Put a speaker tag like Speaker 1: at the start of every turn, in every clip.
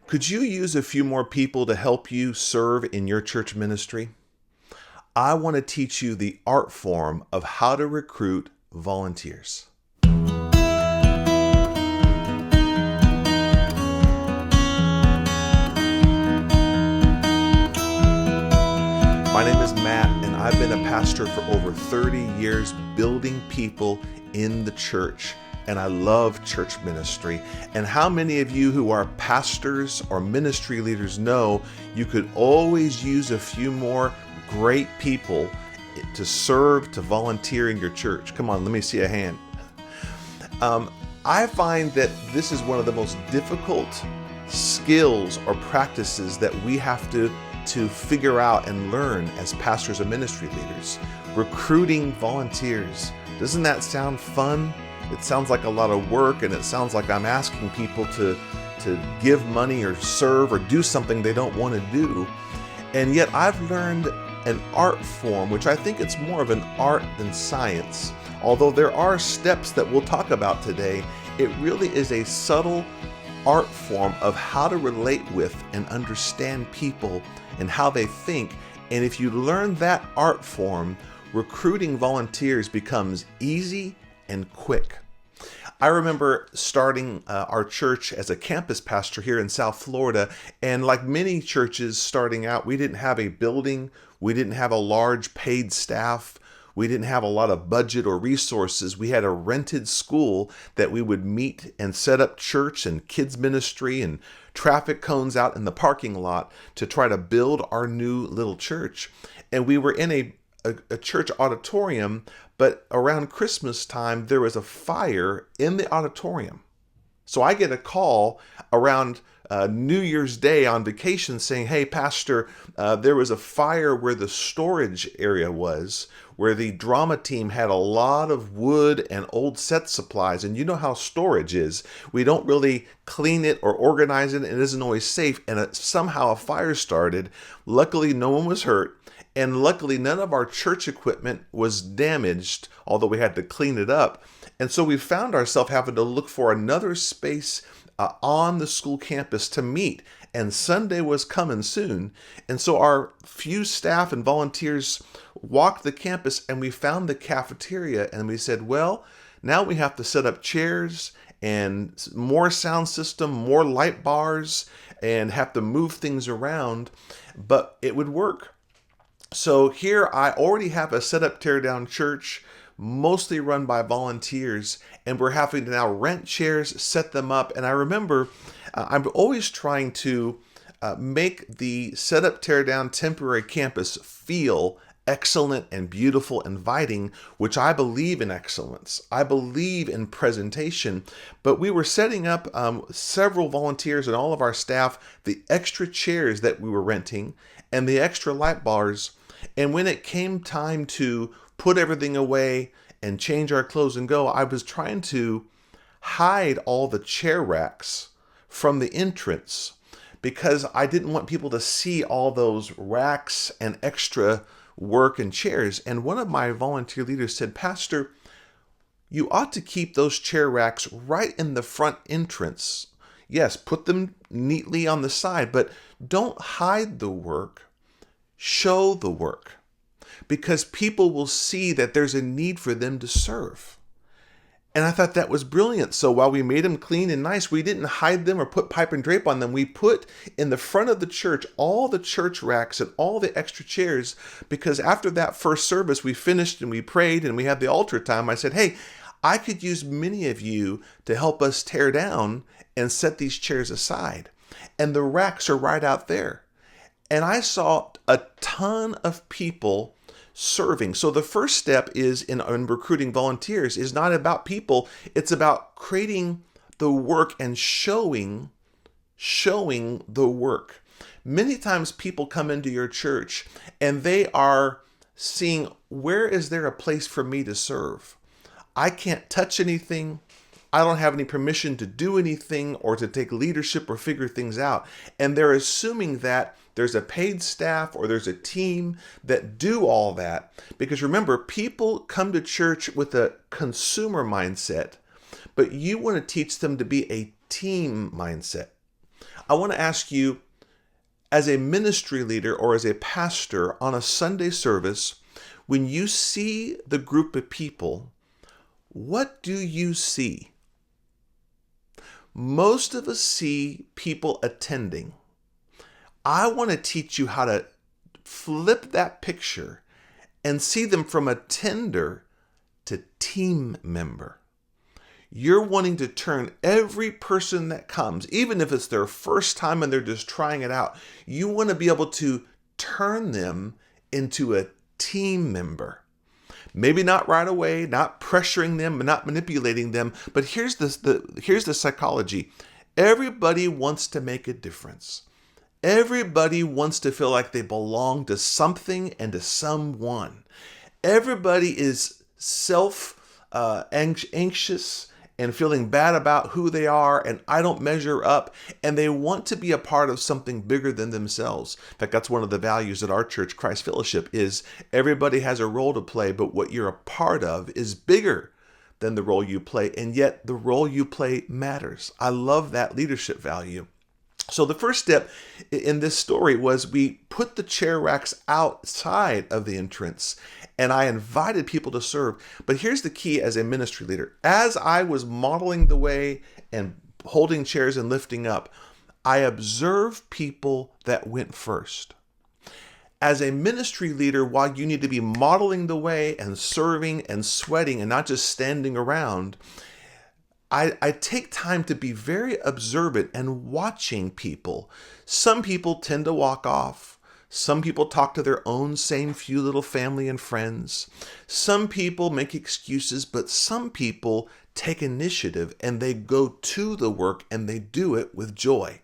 Speaker 1: Could you use a few more people to help you serve in your church ministry? I want to teach you the art form of how to recruit volunteers. My name is Matt, and I've been a pastor for over 30 years building people in the church. And I love church ministry. And how many of you who are pastors or ministry leaders know you could always use a few more great people to serve, to volunteer in your church? Come on, let me see a hand. I find that this is one of the most difficult skills or practices that we have to figure out and learn as pastors and ministry leaders. Recruiting volunteers. Doesn't that sound fun? It sounds like a lot of work, and it sounds like I'm asking people to give money or serve or do something they don't want to do. And yet I've learned an art form, which I think it's more of an art than science. Although there are steps that we'll talk about today, it really is a subtle art form of how to relate with and understand people and how they think. And if you learn that art form, recruiting volunteers becomes easy and quick. I remember starting our church as a campus pastor here in South Florida, and like many churches starting out, we didn't have a building, we didn't have a large paid staff, we didn't have a lot of budget or resources. We had a rented school that we would meet and set up church and kids ministry and traffic cones out in the parking lot to try to build our new little church. And we were in a church auditorium, but around Christmas time, there was a fire in the auditorium. So I get a call around New Year's Day on vacation saying, "Hey, Pastor, there was a fire where the storage area was, where the drama team had a lot of wood and old set supplies. And you know how storage is. We don't really clean it or organize it. It isn't always safe. And somehow a fire started. Luckily, no one was hurt. And luckily, none of our church equipment was damaged, although we had to clean it up. And so we found ourselves having to look for another space on the school campus to meet. And Sunday was coming soon. And so our few staff and volunteers walked the campus, and we found the cafeteria. And we said, well, now we have to set up chairs and more sound system, more light bars, and have to move things around. But it would work. So here I already have a set up tear down church, mostly run by volunteers, and we're having to now rent chairs, set them up. And I remember I'm always trying to make the set up tear down temporary campus feel excellent and beautiful, inviting, which I believe in excellence. I believe in presentation. But we were setting up several volunteers and all of our staff, the extra chairs that we were renting and the extra light bars. And when it came time to put everything away and change our clothes and go, I was trying to hide all the chair racks from the entrance because I didn't want people to see all those racks and extra work and chairs. And one of my volunteer leaders said, "Pastor, you ought to keep those chair racks right in the front entrance. Yes, put them neatly on the side, but don't hide the work. Show the work, because people will see that there's a need for them to serve." And I thought that was brilliant. So while we made them clean and nice, we didn't hide them or put pipe and drape on them. We put in the front of the church all the church racks and all the extra chairs, because after that first service, we finished and we prayed and we had the altar time. I said, "Hey, I could use many of you to help us tear down and set these chairs aside. And the racks are right out there." And I saw a ton of people serving. So the first step is in recruiting volunteers is not about people. It's about creating the work and showing the work. Many times people come into your church and they are seeing, where is there a place for me to serve? I can't touch anything. I don't have any permission to do anything or to take leadership or figure things out. And they're assuming that there's a paid staff or there's a team that do all that. Because remember, people come to church with a consumer mindset, but you want to teach them to be a team mindset. I want to ask you, as a ministry leader or as a pastor on a Sunday service, when you see the group of people, what do you see? Most of us see people attending. I want to teach you how to flip that picture and see them from attender to team member. You're wanting to turn every person that comes, even if it's their first time and they're just trying it out, you want to be able to turn them into a team member. Maybe not right away, not pressuring them, not manipulating them, but here's the psychology. Everybody wants to make a difference. Everybody wants to feel like they belong to something and to someone. Everybody is anxious and feeling bad about who they are, and I don't measure up, and they want to be a part of something bigger than themselves. In fact, that's one of the values at our church, Christ Fellowship, is everybody has a role to play, but what you're a part of is bigger than the role you play, and yet the role you play matters. I love that leadership value. So the first step in this story was we put the chair racks outside of the entrance, and I invited people to serve. But here's the key as a ministry leader. As I was modeling the way and holding chairs and lifting up, I observed people that went first. As a ministry leader, while you need to be modeling the way and serving and sweating and not just standing around, I take time to be very observant and watching people. Some people tend to walk off. Some people talk to their own same few little family and friends. Some people make excuses, but some people take initiative and they go to the work and they do it with joy.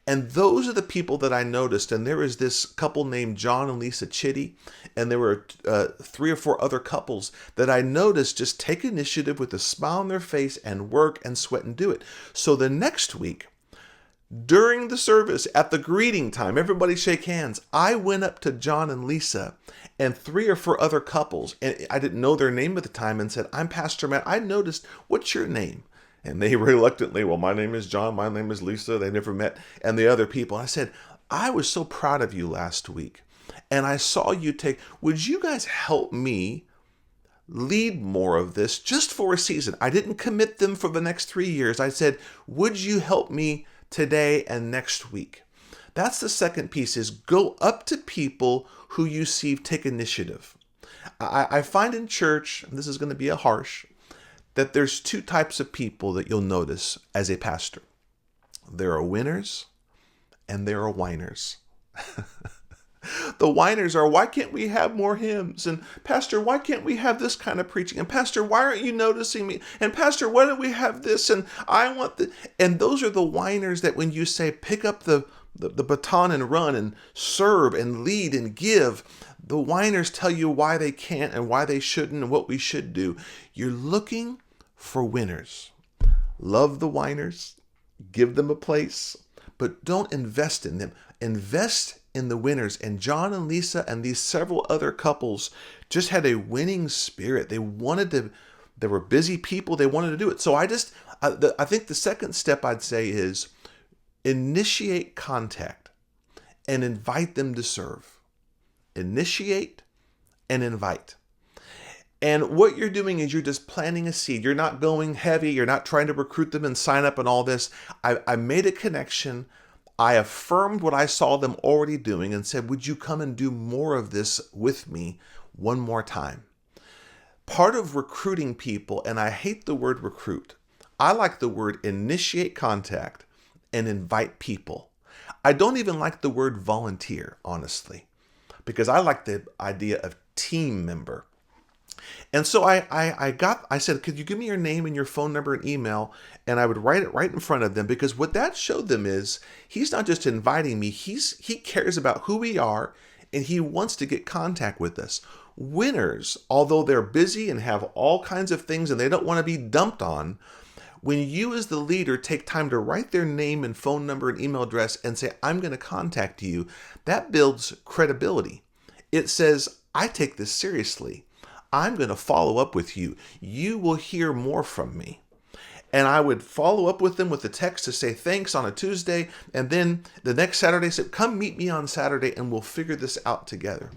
Speaker 1: And those are the people that I noticed. And there is this couple named John and Lisa Chitty, and there were 3 or 4 other couples that I noticed just take initiative with a smile on their face and work and sweat and do it. So the next week, during the service, at the greeting time, everybody shake hands, I went up to John and Lisa and 3 or 4 other couples, and I didn't know their name at the time, and said, I'm Pastor Matt. I noticed, what's your name? And they reluctantly, well, my name is John, my name is Lisa. They never met. And the other people. I said, I was so proud of you last week. And I saw you would you guys help me lead more of this just for a season? I didn't commit them for the next 3 years. I said, would you help me today and next week? That's the second piece, is go up to people who you see take initiative. I find in church, and this is going to be a harsh, that there's 2 types of people that you'll notice as a pastor. There are winners and there are whiners. The whiners are, why can't we have more hymns? And Pastor, why can't we have this kind of preaching? And Pastor, why aren't you noticing me? And Pastor, why don't we have this? And I want the, and those are the whiners that when you say pick up the baton and run and serve and lead and give, the whiners tell you why they can't and why they shouldn't and what we should do. You're looking for winners. Love the whiners, give them a place, but don't invest in them. Invest in the winners. And John and Lisa and these several other couples just had a winning spirit. They were busy people. They wanted to do it. So I think the second step I'd say is initiate contact and invite them to serve. Initiate and invite. And what you're doing is you're just planting a seed. You're not going heavy. You're not trying to recruit them and sign up and all this. I made a connection. I affirmed what I saw them already doing and said, would you come and do more of this with me one more time? Part of recruiting people, and I hate the word recruit. I like the word initiate contact and invite people. I don't even like the word volunteer, honestly, because I like the idea of team member. And so I said, could you give me your name and your phone number and email? And I would write it right in front of them, because what that showed them is he's not just inviting me. He cares about who we are, and he wants to get contact with us. Winners, although they're busy and have all kinds of things and they don't want to be dumped on, when you as the leader take time to write their name and phone number and email address and say, I'm going to contact you, that builds credibility. It says, I take this seriously. I'm going to follow up with you. You will hear more from me. And I would follow up with them with a text to say thanks on a Tuesday. And then the next Saturday, said, come meet me on Saturday and we'll figure this out together.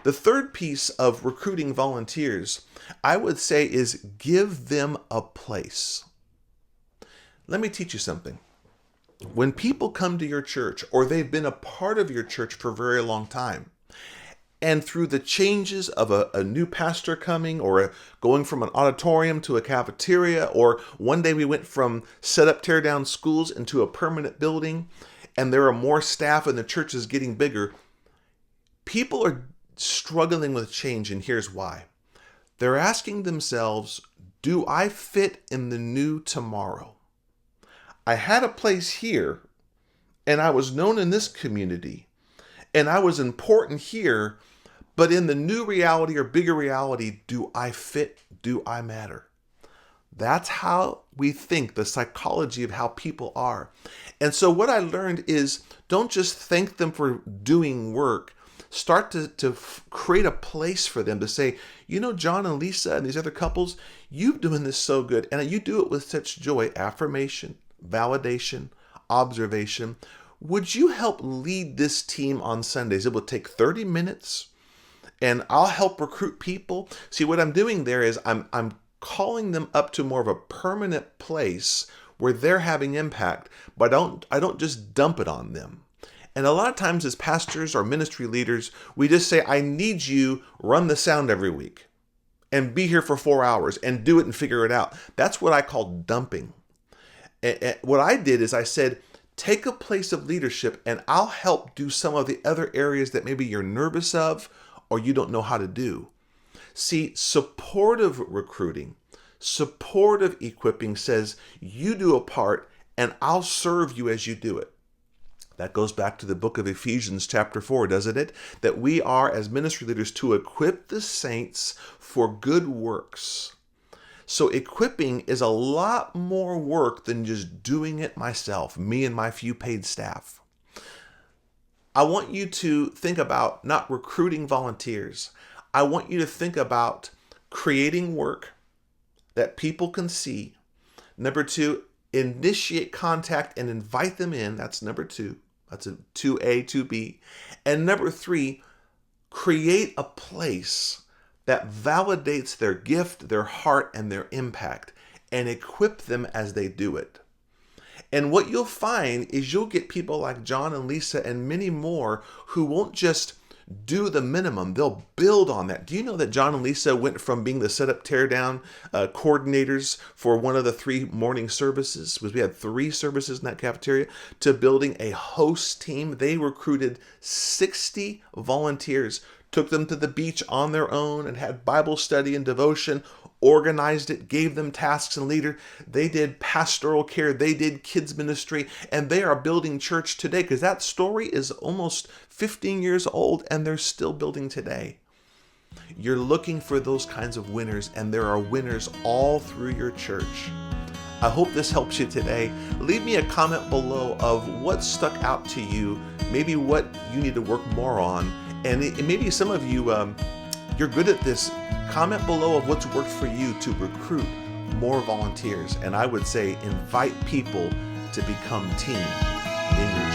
Speaker 1: The third piece of recruiting volunteers, I would say, is give them a place. Let me teach you something. When people come to your church, or they've been a part of your church for a very long time, and through the changes of a new pastor coming, or going from an auditorium to a cafeteria, or one day we went from set up, tear down schools into a permanent building, and there are more staff and the church is getting bigger, people are struggling with change, and here's why. They're asking themselves, do I fit in the new tomorrow? I had a place here, and I was known in this community, and I was important here, but in the new reality or bigger reality, do I fit? Do I matter? That's how we think, the psychology of how people are. And so what I learned is, don't just thank them for doing work. Start to create a place for them to say, you know, John and Lisa and these other couples, you're doing this so good, and you do it with such joy. Affirmation, validation, observation. Would you help lead this team on Sundays? It will take 30 minutes and I'll help recruit people. See, what I'm doing there is I'm calling them up to more of a permanent place where they're having impact, but I don't just dump it on them. And a lot of times as pastors or ministry leaders, we just say, I need you, run the sound every week and be here for 4 hours and do it and figure it out. That's what I call dumping. And what I did is I said, take a place of leadership and I'll help do some of the other areas that maybe you're nervous of or you don't know how to do. See, supportive recruiting, supportive equipping says you do a part and I'll serve you as you do it. That goes back to the book of Ephesians chapter 4, doesn't it? That we are, as ministry leaders, to equip the saints for good works. So equipping is a lot more work than just doing it myself, me and my few paid staff. I want you to think about not recruiting volunteers. I want you to think about creating work that people can see. Number 2, initiate contact and invite them in. That's number 2. That's a 2A, 2B. And number 3, create a place that validates their gift, their heart, and their impact, and equip them as they do it. And what you'll find is you'll get people like John and Lisa and many more who won't just do the minimum. They'll build on that. Do you know that John and Lisa went from being the set up, tear down coordinators for one of the 3 morning services, because we had 3 services in that cafeteria, to building a host team? They recruited 60 volunteers, took them to the beach on their own and had Bible study and devotion, organized it, gave them tasks and leader. They did pastoral care. They did kids ministry, and they are building church today, because that story is almost 15 years old and they're still building today. You're looking for those kinds of winners, and there are winners all through your church. I hope this helps you today. Leave me a comment below of what stuck out to you, maybe what you need to work more on. And maybe some of you, you're good at this. Comment below of what's worked for you to recruit more volunteers. And I would say invite people to become team in your church.